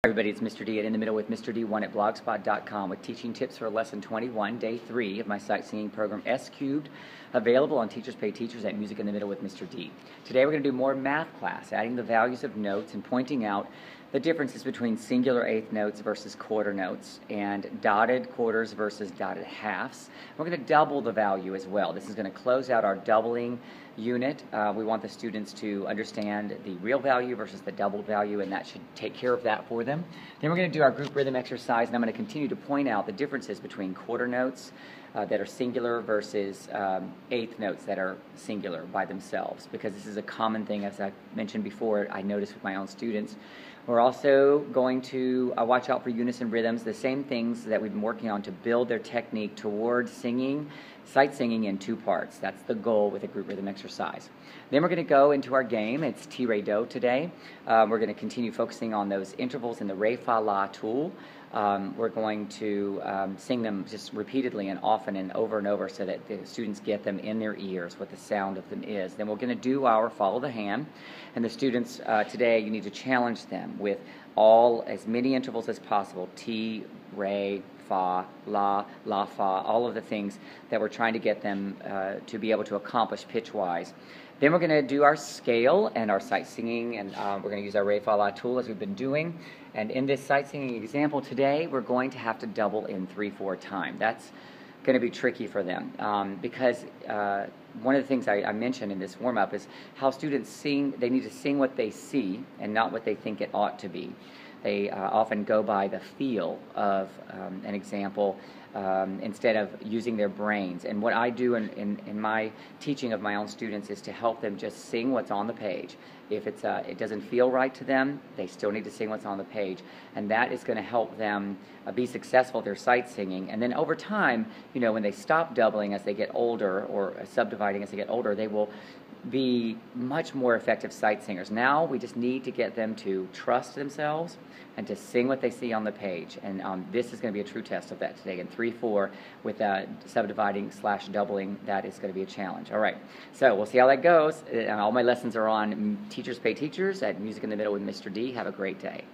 Everybody, it's Mr. D at In the Middle with Mr. D1 at blogspot.com with teaching tips for lesson 21, day 3 of my sight singing program S Cubed, available on Teachers Pay Teachers at Music in the Middle with Mr. D. Today we're going to do more math class, adding the values of notes and pointing out the differences between singular eighth notes versus quarter notes and dotted quarters versus dotted halves. We're going to double the value as well. This is going to close out our doubling unit. We want the students to understand the real value versus the doubled value, and that should take care of that for them. Then we're going to do our group rhythm exercise, and I'm going to continue to point out the differences between quarter notes that are singular versus eighth notes that are singular by themselves, because this is a common thing, as I mentioned before, I noticed with my own students. We're also going to watch out for unison rhythms, the same things that we've been working on to build their technique towards singing, sight singing in 2 parts. That's the goal with a group rhythm exercise. Then we're going to go into our game. It's Ti Re Do today. We're going to continue focusing on those intervals in the Re Fa La tool. We're going to sing them just repeatedly and often and over so that the students get them in their ears, what the sound of them is. Then we're going to do our follow the hand, and the students today, you need to challenge them with as many intervals as possible: Ti, Re, Fa, La, La, Fa, all of the things that we're trying to get them to be able to accomplish pitch-wise. Then we're going to do our scale and our sight singing, and we're going to use our Re Fa La tool as we've been doing. And in this sight singing example today, we're going to have to double in 3/4 time. That's going to be tricky for them because one of the things I mentioned in this warm-up is how students sing. They need to sing what they see and not what they think it ought to be. They often go by the feel of an example instead of using their brains. And what I do in my teaching of my own students is to help them just sing what's on the page. If it doesn't feel right to them, they still need to sing what's on the page. And that is going to help them be successful at their sight singing. And then over time, when they stop doubling as they get older, or subdividing as they get older, they will be much more effective sight singers. Now we just need to get them to trust themselves and to sing what they see on the page. And this is going to be a true test of that today. In 3/4 with subdividing/doubling, that is going to be a challenge. All right, so we'll see how that goes. All my lessons are on Teachers Pay Teachers at Music in the Middle with Mr. D. Have a great day.